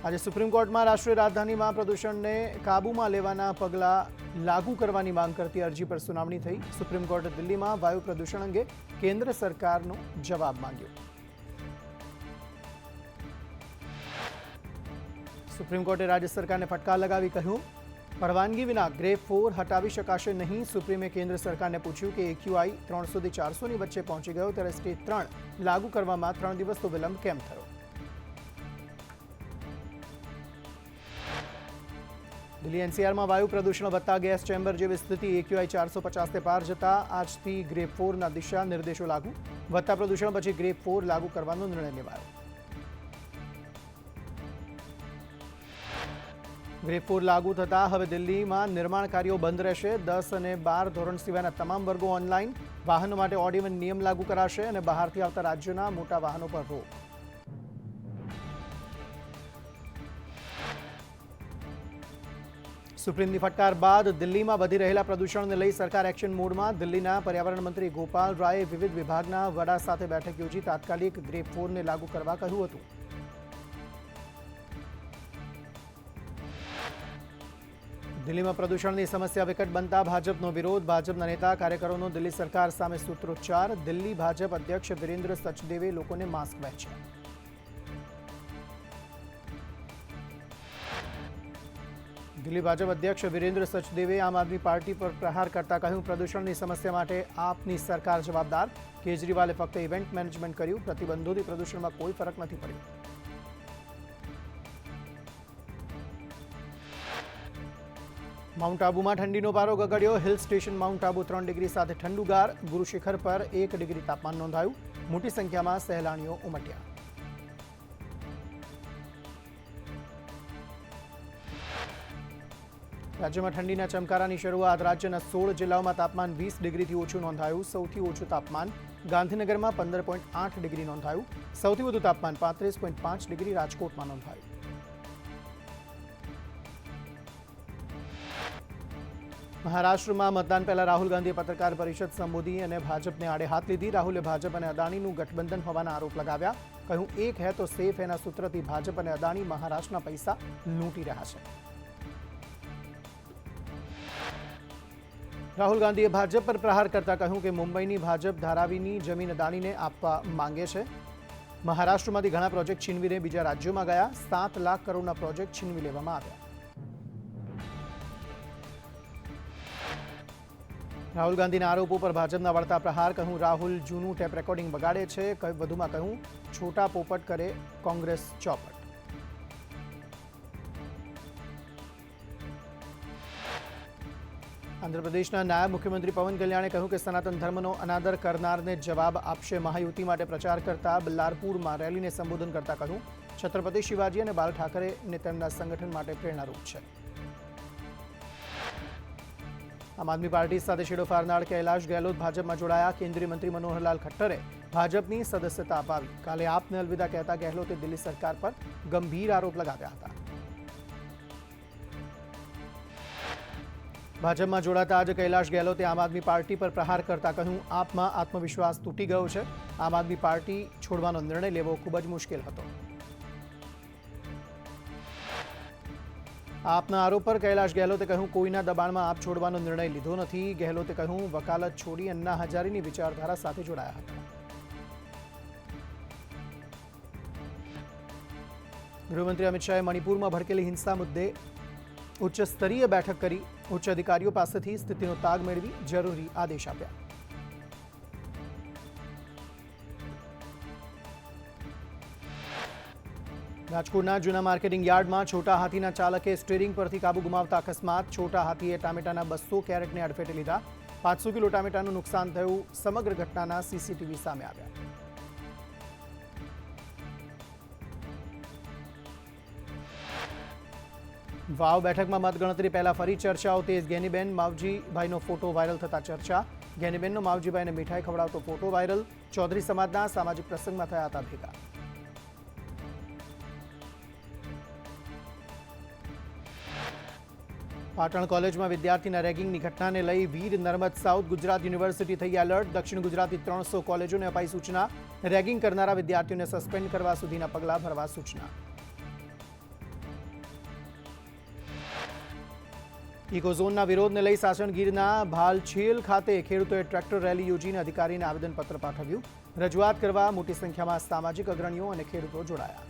આજે સુપ્રીમ કોર્ટમાં રાષ્ટ્રીય રાજધાનીમાં પ્રદૂષણને કાબૂમાં લેવાના પગલાં લાગુ કરવાની માંગ કરતી અરજી પર સુનાવણી થઈ। સુપ્રીમ કોર્ટે દિલ્હીમાં વાયુ પ્રદૂષણ અંગે કેન્દ્ર સરકારનો જવાબ માંગ્યો। સુપ્રીમ કોર્ટે રાજ્ય સરકારને ફટકાર લગાવી કહ્યું, પરવાનગી વિના ગ્રેડ 4 હટાવી શકાશે નહીં। સુપ્રીમે કેન્દ્ર સરકારને પૂછ્યું કે એક્યુઆઈ 300 થી 400 ની વચ્ચે પહોંચી ગયો ત્યારે સ્ટેજ 3 લાગુ કરવામાં 3 દિવસનો વિલંબ કેમ થયો। દિલ્હી એનસીઆરમાં વાયુ પ્રદૂષણ વધતા ગેસ ચેમ્બર જેવી સ્થિતિ। એક્યુઆઈ 450 પાર જતા આજથી ગ્રેડ 4 ના દિશા નિર્દેશો લાગુ। વધતા પ્રદૂષણ પછી ગ્રેડ 4 લાગુ કરવાનો નિર્ણય લેવાયો। ગ્રેડ 4 લાગુ થતા હવે દિલ્હીમાં નિર્માણ કાર્યો બંધ રહેશે। 10 અને 12 ધોરણ સિવાયના તમામ વર્ગો ઓનલાઈન। વાહનો માટે ઓડ ઇવન નિયમ લાગુ કરાશે અને બહારથી આવતા રાજ્યોના મોટા વાહનો પર રોક। સુપ્રીમની ફટકાર બાદ દિલ્હીમાં વધી રહેલા પ્રદૂષણને લઈ સરકાર એક્શન મોડમાં। દિલ્હીના પર્યાવરણ મંત્રી ગોપાલ રાયે વિવિધ વિભાગના વડા સાથે બેઠક યોજી તાત્કાલિક ગ્રેડ 4 ને લાગુ કરવા કહ્યું હતું। દિલ્હીમાં પ્રદૂષણની સમસ્યા વિકટ બનતા ભાજપનો વિરોધ। ભાજપના નેતા કાર્યકરોનો દિલ્હી સરકાર સામે સૂત્રોચ્ચાર। દિલ્હી ભાજપ અધ્યક્ષ વિરેન્દ્ર સચદેવે લોકોને માસ્ક વહેંચ્યા। દિલ્હી ભાજપ અધ્યક્ષ વિરેન્દ્ર સચદેવે આમ આદમી પાર્ટી પર પ્રહાર કરતા કહ્યું, પ્રદૂષણની સમસ્યા માટે આપની સરકાર જવાબદાર। કેજરીવાલે ફક્ત ઇવેન્ટ મેનેજમેન્ટ કર્યું, પ્રતિબંધોથી પ્રદૂષણમાં કોઈ ફરક નથી પડ્યો। માઉન્ટ આબુમાં ઠંડીનો પારો ગગડ્યો। Hill station mount Abu 3 degree સાથે ઠંડુગાર। ગુરુ શિખર પર 1 ડિગ્રી તાપમાન નોંધાયું। મોટી સંખ્યામાં સહેલાણીઓ ઉમટ્યા। રાજ્યમાં ઠંડીના ચમકારાની શરૂઆત। રાજ્યના 16 જિલ્લાઓમાં તાપમાન 20 ડિગ્રીથી ઓછું નોંધાયું। સૌથી ઓછું તાપમાન ગાંધીનગરમાં 15.8 ડિગ્રી નોંધાયું। સૌથી વધુ તાપમાન 35.5 ડિગ્રી રાજકોટમાં નોંધાયું। મહારાષ્ટ્રમાં મતદાન પહેલા રાહુલ ગાંધીએ પત્રકાર પરિષદ સંબોધી અને ભાજપને આડે હાથ લીધી। રાહુલે ભાજપ અને અદાણીનું ગઠબંધન હોવાના આરોપ લગાવ્યા। કહ્યું, એક હે તો સેફ એના સૂત્રથી ભાજપ અને અદાણી મહારાષ્ટ્રના પૈસા લૂંટી રહ્યા છે। રાહુલ ગાંધીએ ભાજપ પર પ્રહાર કરતા કહ્યું કે મુંબઈની ભાજપ ધારાવીની જમીન અદાણીને આપવા માંગે છે। મહારાષ્ટ્રમાંથી ઘણા પ્રોજેક્ટ છીનવીને બીજા રાજ્યોમાં ગયા। 7 લાખ કરોડના પ્રોજેક્ટ છીનવી લેવામાં આવ્યા। રાહુલ ગાંધીના આરોપો પર ભાજપના વળતા પ્રહાર। કહ્યું, રાહુલ જૂનું ટેપ રેકોર્ડિંગ બગાડે છે। વધુમાં કહ્યું, છોટા પોપટ કરે કોંગ્રેસ ચોપટ। આંધ્રપ્રદેશના નાયબ મુખ્યમંત્રી પવન કલ્યાણે કહ્યું કે સનાતન ધર્મનો અનાદર કરનારને જવાબ આપશે। મહાયુતિ માટે પ્રચાર કરતા બલ્લારપુરમાં રેલીને સંબોધન કરતા કહ્યું, છત્રપતિ શિવાજી અને બાલ ઠાકરેને તેમના સંગઠન માટે પ્રેરણારૂપ છે। આમ આદમી પાર્ટી સાથે છેડો ફારનાર કૈલાશ ગેહલોત ભાજપમાં જોડાયા। કેન્દ્રીય મંત્રી મનોહરલાલ ખટ્ટરે ભાજપની સદસ્યતા અપાવી। કાલે આપને અલવિદા કહેતા ગેહલોતે દિલ્હી સરકાર પર ગંભીર આરોપ લગાવ્યા હતા। ભાજપમાં જોડાતા આજે કૈલાશ ગેહલોતે આમ આદમી પાર્ટી પર પ્રહાર કરતા કહ્યું, આપમાં આત્મવિશ્વાસ તૂટી ગયો છે। આમ આદમી પાર્ટી છોડવાનો નિર્ણય લેવો ખૂબ જ મુશ્કેલ હતો। આપના આરોપ પર કૈલાશ ગેહલોતે કહ્યું, કોઈના દબાણમાં આપ છોડવાનો નિર્ણય લીધો નથી। ગેહલોતે કહ્યું, વકાલત છોડી અન્ના હજારેની વિચારધારા સાથે જોડાયા હતા। ગૃહમંત્રી અમિત શાહે મણિપુરમાં ભડકેલી હિંસા મુદ્દે ઉચ્ચ સ્તરીય બેઠક કરી ઉચ્ચ અધિકારીઓ પાસેથી સ્થિતિનો તાગ મેળવી જરૂરી આદેશ આપ્યા। રાજકોટના જૂના માર્કેટિંગ યાર્ડમાં છોટા હાથીના ચાલકે સ્ટીરિંગ પરથી કાબુ ગુમાવતા અકસ્માત। છોટા હાથીએ ટામેટાના 200 કેરેટને અડફેટે લીધા। 500 કિલો ટામેટાનું નુકસાન થયું। સમગ્ર ઘટનાના સીસીટીવી સામે આવ્યા। વાવ બેઠકમાં મતગણતરી પહેલા ફરી ચર્ચાઓ તેજ। ગેનીબેન માવજીભાઈનો ફોટો વાયરલ થતા ચર્ચા। ગેનીબેનનો માવજીભાઈને મીઠાઈ ખવડાવતો ફોટો વાયરલ। ચૌધરી સમાજના સામાજિક પ્રસંગમાં થયા હતા ભેગા। પાટણ કોલેજમાં વિદ્યાર્થીના રેગિંગની ઘટનાને લઈ વીર નર્મદ સાઉથ ગુજરાત યુનિવર્સિટી થઈ એલર્ટ। દક્ષિણ ગુજરાતની 300 કોલેજોને અપાઈ સૂચના। રેગિંગ કરનારા વિદ્યાર્થીઓને સસ્પેન્ડ કરવા સુધીના પગલાં ભરવા સૂચના। ઇકોઝોનના વિરોધને લઈ સાસણગીરના ભાલછેલ ખાતે ખેડૂતોએ ટ્રેક્ટર રેલી યોજીને અધિકારીને આવેદનપત્ર પાઠવ્યું. રજૂઆત કરવા મોટી સંખ્યામાં સામાજિક અગ્રણીઓ અને ખેડૂતો જોડાયા.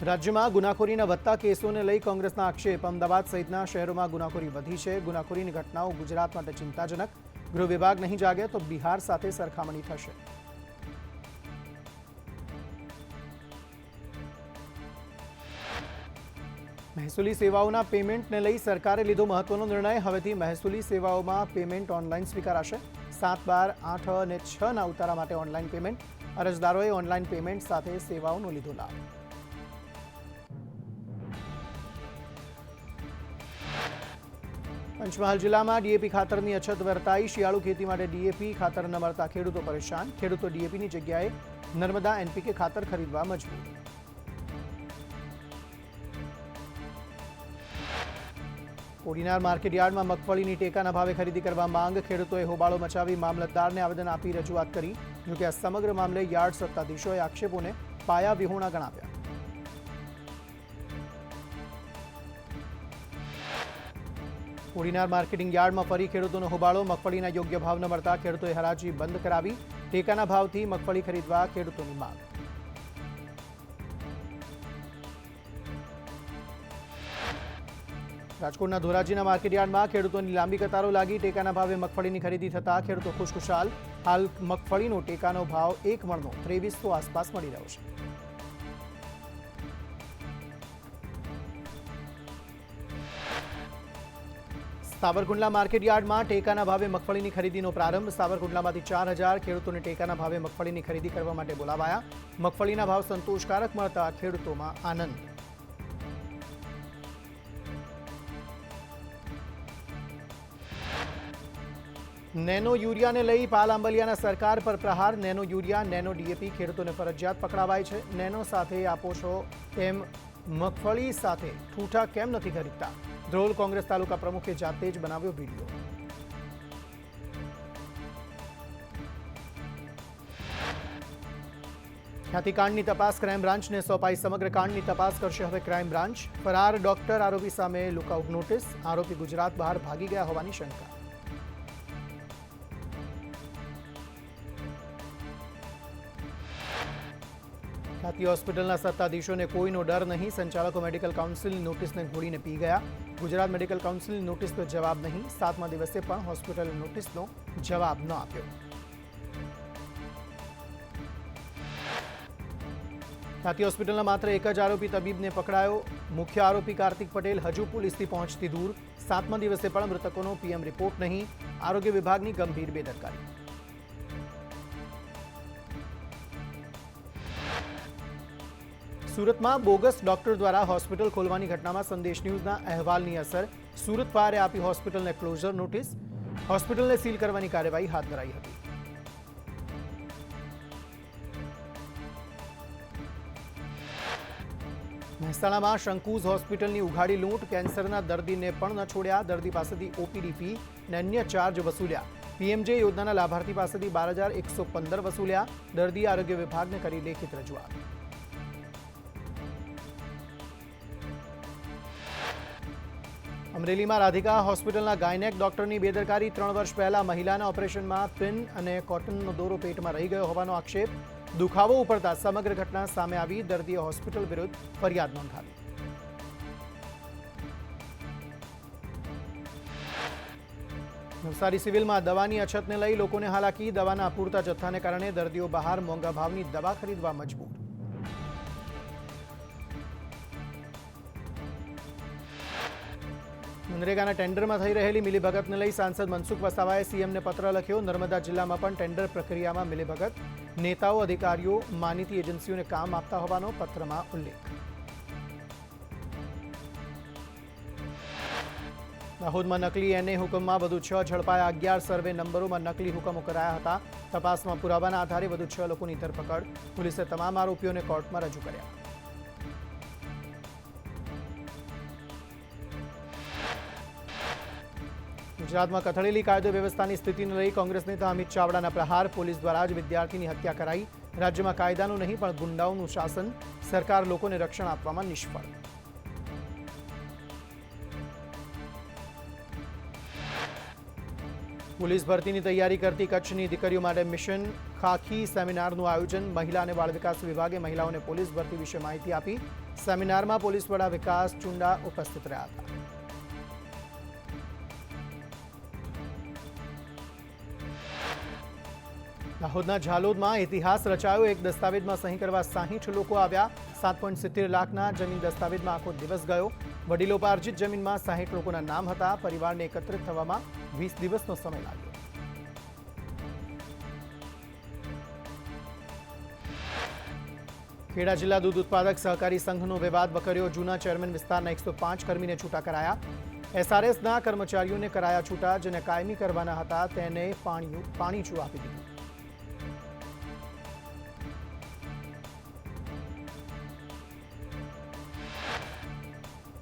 રાજ્યમાં ગુનાખોરીના વધતા કેસોને લઈ કોંગ્રેસના આક્ષેપ. અમદાવાદ સહિતના શહેરોમાં ગુનાખોરી વધી છે. ગુનાખોરીની ઘટનાઓ ગુજરાત માટે ચિંતાજનક. ગૃહ વિભાગ નહીં જાગે તો બિહાર સાથે સરખામણી થશે. મહેસૂલી સેવાઓના પેમેન્ટને લઈ સરકારે લીધો મહત્વનો નિર્ણય. હવેથી મહેસૂલી સેવાઓમાં પેમેન્ટ ઓનલાઈન સ્વીકારાશે. 7, 12, 8 અને 6ના ઉતારા માટે ઓનલાઈન પેમેન્ટ. અરજદારોએ ઓનલાઈન પેમેન્ટ સાથે સેવાઓનો લીધો લાભ. પંચમહાલ જિલ્લામાં ડીએપી ખાતરની અછત વર્તાઈ. શિયાળુ ખેતી માટે ડીએપી ખાતર ન મળતા ખેડૂતો પરેશાન. ખેડૂતો ડીએપીની જગ્યાએ નર્મદા એનપીકે ખાતર ખરીદવા મજબૂર. કોડીનાર માર્કેટયાર્ડમાં મગફળીની ટેકાના ભાવે ખરીદી કરવા માંગ. ખેડૂતોએ હોબાળો મચાવી મામલતદારને આવેદન આપી રજૂઆત કરી. જોકે આ સમગ્ર મામલે યાર્ડ સત્તાધીશોએ આક્ષેપોને પાયાવિહોણા ગણાવ્યા. કોડીનાર માર્કેટિંગ યાર્ડમાં ફરી ખેડૂતોનો હોબાળો. મગફળીના યોગ્ય ભાવ ન મળતા ખેડૂતોએ હરાજી બંધ કરાવી. ટેકાના ભાવથી મગફળી ખરીદવા ખેડૂતોની માંગ. રાજકોટના ધોરાજીના માર્કેટયાર્ડમાં ખેડૂતોની લાંબી કતારો લાગી. ટેકાના ભાવે મગફળીની ખરીદી થતા ખેડૂતો ખુશખુશાલ. હાલ મગફળીનો ટેકાનો ભાવ 1 મણનો 2300 આસપાસ મળી રહ્યો છે. સાવરકુંડલા માર્કેટયાર્ડમાં ટેકાના ભાવે મગફળીની ખરીદીનો પ્રારંભ. સાવરકુંડલામાંથી 4000 ખેડૂતોને ટેકાના ભાવે મગફળીની ખરીદી કરવા માટે બોલાવાયા. મગફળીના ભાવ સંતોષકારક મળતા ખેડૂતોમાં આનંદ. નેનો યુરિયાને લઈ પાલ આંબલિયાના સરકાર પર પ્રહાર. નેનો યુરિયા, નેનો ડીએપી ખેડૂતોને ફરજિયાત પકડાવાય છે. નેનો સાથે આપો છો તેમ મગફળી સાથે ઠૂઠા કેમ નથી ખરીદતા? ધ્રોલ કોંગ્રેસ તાલુકા પ્રમુખે જાતે જ બનાવ્યો વિડીયો. ખ્યાતિકાંડની તપાસ ક્રાઇમ બ્રાન્ચને સોંપાઈ. સમગ્ર કાંડની તપાસ કરશે હવે ક્રાઇમ બ્રાન્ચ. ફરાર ડોક્ટર આરોપી સામે લુકઆઉટ નોટિસ. આરોપી ગુજરાત બહાર ભાગી ગયા હોવાની શંકા. ખ્યાતિ હોસ્પિટલના સત્તાધીશોને કોઈનો ડર નહીં. સંચાલકો મેડિકલ કાઉન્સિલની નોટિસને ઘોડીને પી ગયા. ગુજરાત મેડિકલ કાઉન્સિલની નોટિસનો જવાબ નહીં. 7મા દિવસે પણ હોસ્પિટલે નોટિસનો જવાબ ન આપ્યો. ખ્યાતિ હોસ્પિટલના માત્ર એક જ આરોપી તબીબને પકડાયો. મુખ્ય આરોપી કાર્તિક પટેલ હજુ પોલીસથી પહોંચતી દૂર. 7મા દિવસે પણ મૃતકોનો પીએમ રિપોર્ટ નહીં. આરોગ્ય વિભાગની ગંભીર બેદરકારી. સુરતમાં બોગસ ડોક્ટર દ્વારા હોસ્પિટલ ખોલવાની ઘટનામાં સંદેશ ન્યૂઝના અહેવાલની અસર. સુરત ફાયરે આપી હોસ્પિટલને ક્લોઝર નોટિસ. હોસ્પિટલને સીલ કરવાની કાર્યવાહી હાથ ધરાઈ હતી. મહેસાણામાં શંકુઝ હોસ્પિટલની ઉઘાડી લૂંટ. કેન્સરના દર્દીને પણ ન છોડ્યા. દર્દી પાસેથી ઓપીડી ફી અને અન્ય ચાર્જ વસૂલ્યા. પીએમજે યોજનાના લાભાર્થી પાસેથી 12,115 વસૂલ્યા. દર્દી આરોગ્ય વિભાગને કરી લેખિત રજૂઆત. અમરેલીમાં રાધિકા હોસ્પિટલના ગાયનેક ડોક્ટરની બેદરકારી. 3 વર્ષ પહેલા મહિલાના ઓપરેશનમાં પિન અને કોટનનો દોરો પેટમાં રહી ગયો હોવાનો આક્ષેપ. દુખાવો ઉપડતા સમગ્ર ઘટના સામે આવી. દર્દીએ હોસ્પિટલ વિરુદ્ધ ફરિયાદ નોંધાવી. નવસારી સિવિલમાં દવાની અછતને લઈ લોકોને હાલાકી. દવાના અપૂરતા જથ્થાને કારણે દર્દીઓ બહાર મોંઘા ભાવની દવા ખરીદવા મજબૂર. મનરેગાના ટેન્ડરમાં થઈ રહેલી મિલીભગતને લઈ સાંસદ મનસુખ વસાવાએ સીએમને પત્ર લખ્યો. નર્મદા જિલ્લામાં પણ ટેન્ડર પ્રક્રિયામાં મિલીભગત. નેતાઓ અધિકારીઓ માનીતી એજન્સીઓને કામ આપતા હોવાનો પત્રમાં ઉલ્લેખ. દાહોદમાં નકલી એનએ હુકમમાં વધુ 6 ઝડપાયા. 11 સર્વે નંબરોમાં નકલી હુકમો કરાયા હતા. તપાસમાં પુરાવાના આધારે વધુ 6 લોકોની ધરપકડ. પોલીસે તમામ આરોપીઓને કોર્ટમાં રજૂ કર્યા. ગુજરાતમાં કથળેલી કાયદો વ્યવસ્થાની સ્થિતિને લઈ કોંગ્રેસ નેતા અમિત ચાવડાના પ્રહાર. પોલીસ દ્વારા જ વિદ્યાર્થીની હત્યા કરાઈ. રાજ્યમાં કાયદાનું નહીં પણ ગુંડાઓનું શાસન. સરકાર લોકોને રક્ષણ આપવામાં નિષ્ફળ. પોલીસ ભરતીની તૈયારી કરતી કચ્છની દીકરીઓ માટે મિશન ખાખી સેમિનારનું આયોજન મહિલા અને બાળ વિકાસ વિભાગે મહિલાઓને પોલીસ ભરતી વિશે માહિતી આપી. સેમિનારમાં પોલીસ વડા વિકાસ ચુંડા ઉપસ્થિત રહ્યા હતા. દાહોદના ઝાલોદમાં ઇતિહાસ રચાયો. એક દસ્તાવેજમાં સહી કરવા 60 લોકો આવ્યા. 7.70 લાખના જમીન દસ્તાવેજમાં આખો દિવસ ગયો. વડીલોપાર્જિત જમીનમાં 60 લોકોના નામ હતા. પરિવારને એકત્રિત થવામાં 20 દિવસનો સમય લાગ્યો. ખેડા જિલ્લા દૂધ ઉત્પાદક સહકારી સંઘનો વિવાદ વકર્યો. જૂના ચેરમેન વિસ્તારના 105 કર્મીને છૂટા કરાયા. એસઆરએસના કર્મચારીઓને કરાયા છૂટા. જેને કાયમી કરવાના હતા તેને પાણીચું આપી દીધું.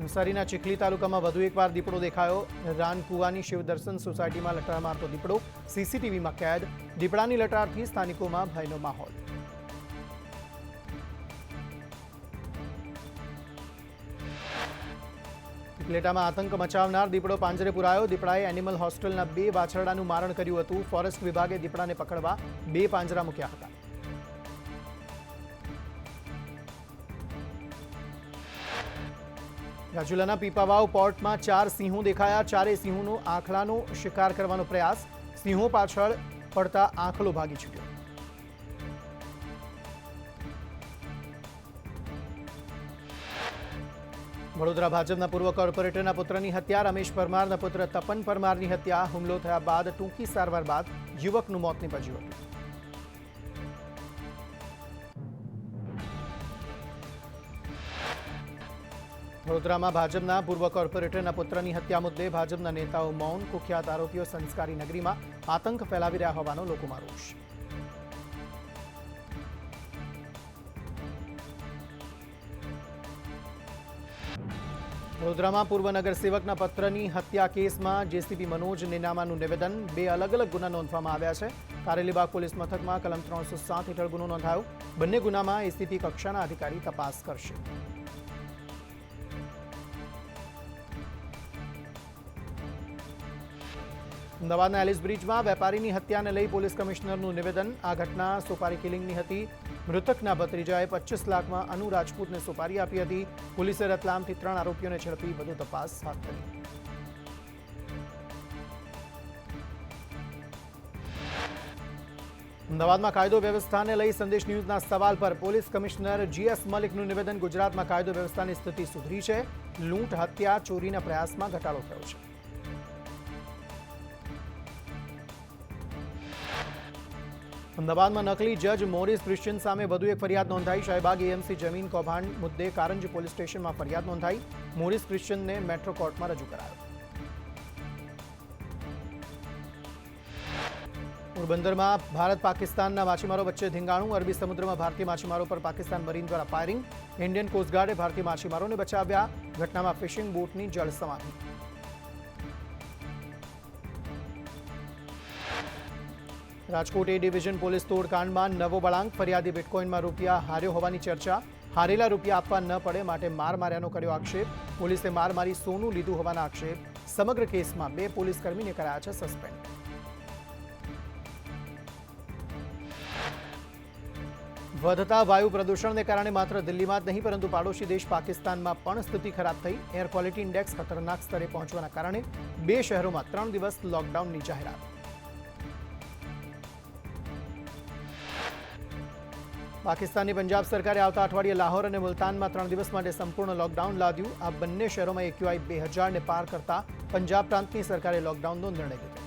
નવસારીના ચીખલી તાલુકામાં વધુ એકવાર દીપડો દેખાયો. રાનકુવાની શિવદર્શન સોસાયટીમાં લટાર મારતો દીપડો સીસીટીવીમાં કેદ. દીપડાની લટારથી સ્થાનિકોમાં ભયનો માહોલ. પ્લેટામાં આતંક મચાવનાર દીપડો પાંજરે પુરાયો. દીપડાએ એનિમલ હોસ્ટેલના 2 વાછરડાનું મારણ કર્યું હતું. ફોરેસ્ટ વિભાગે દીપડાને પકડવા 2 પાંજરા મૂક્યા હતા. રાજુલાના પીપાવાવ પોર્ટમાં 4 સિંહો દેખાયા. 4 સિંહોનો આંખલાનો શિકાર કરવાનો પ્રયાસ. સિંહો પાછળ પડતા આંખલો ભાગી છૂટ્યો. વડોદરા ભાજપના પૂર્વ કોર્પોરેટરના પુત્રની હત્યા. રમેશ પરમારના પુત્ર તપન પરમારની હત્યા. હુમલો થયા બાદ ટૂંકી સારવાર બાદ યુવકનું મોત નીપજ્યું હતું. વડોદરામાં ભાજપના પૂર્વ કોર્પોરેટરના પુત્રની હત્યા મુદ્દે ભાજપના નેતાઓ મૌન. કુખ્યાત આરોપીઓ સંસ્કારી નગરીમાં આતંક ફેલાવી રહ્યા હોવાનો લોકોમાં રોષ. વડોદરામાં પૂર્વ નગરસેવકના પત્રની હત્યા કેસમાં જેસીપી મનોજ નેનામાનું નિવેદન. 2 અલગ અલગ ગુના નોંધવામાં આવ્યા છે. કારેલીબાગ પોલીસ મથકમાં કલમ 307 હેઠળ ગુનો નોંધાયો. બંને ગુનામાં એસીપી કક્ષાના અધિકારી તપાસ કરશે. અમદાવાદના એલિસ બ્રિજમાં વેપારીની હત્યાને લઈ પોલીસ કમિશનરનું નિવેદન. આ ઘટના સોપારી કિલિંગની હતી. મૃતકના ભત્રીજાએ 25 લાખમાં અનુ રાજપૂતને સોપારી આપી હતી. પોલીસે રતલામથી 3 આરોપીઓને ઝડપી વધુ તપાસ હાથ ધરી. અમદાવાદમાં કાયદો વ્યવસ્થાને લઈ સંદેશ ન્યૂઝના સવાલ પર પોલીસ કમિશનર જીએસ મલિકનું નિવેદન. ગુજરાતમાં કાયદો વ્યવસ્થાની સ્થિતિ સુધરી છે. લૂંટ, હત્યા, ચોરીના પ્રયાસમાં ઘટાડો થયો છે. અમદાવાદમાં નકલી જજ મોરિસ ક્રિશ્ચિયન સામે વધુ એક ફરિયાદ નોંધાઈ. શાહીબાગ એએમસી જમીન કૌભાંડ મુદ્દે કારંજ પોલીસ સ્ટેશનમાં ફરિયાદ નોંધાઈ. મોરિસ ક્રિશ્ચિયનને મેટ્રો કોર્ટમાં રજૂ કરાયો. પોરબંદરમાં ભારત પાકિસ્તાનના માછીમારો વચ્ચે ધીંગાણું. અરબી સમુદ્રમાં ભારતીય માછીમારો પર પાકિસ્તાન મરીન દ્વારા ફાયરિંગ. ઇન્ડિયન કોસ્ટગાર્ડે ભારતીય માછીમારોને બચાવ્યા. ઘટનામાં ફિશિંગ બોટની જળ સમાધિ. રાજકોટ એ ડિવિઝન પોલીસ તોડકાંડમાં નવો વળાંક. ફરિયાદી બિટકોઇનમાં રૂપિયા હાર્યો હોવાની ચર્ચા. હારેલા રૂપિયા આપવા ન પડે માટે માર માર્યાનો કર્યો આક્ષેપ. પોલીસે માર મારી સોનું લીધું હોવાના આક્ષેપ. સમગ્ર કેસમાં 2 પોલીસકર્મીને કરાયા છે સસ્પેન્ડ. વધતા વાયુ પ્રદૂષણને કારણે માત્ર દિલ્હીમાં જ નહીં પરંતુ પાડોશી દેશ પાકિસ્તાનમાં પણ સ્થિતિ ખરાબ થઈ. એર ક્વોલિટી ઇન્ડેક્સ ખતરનાક સ્તરે પહોંચવાના કારણે 2 શહેરોમાં 3 દિવસ લોકડાઉનની જાહેરાત. પાકિસ્તાનની પંજાબ સરકારે આવતા અઠવાડિયે લાહોર અને મુલતાનમાં 3 દિવસ માટે સંપૂર્ણ લોકડાઉન લાદ્યું. આ બંને શહેરોમાં AQI 2000ને પાર કરતા પંજાબ પ્રાંતની સરકારે લોકડાઉનનો નિર્ણય લીધો.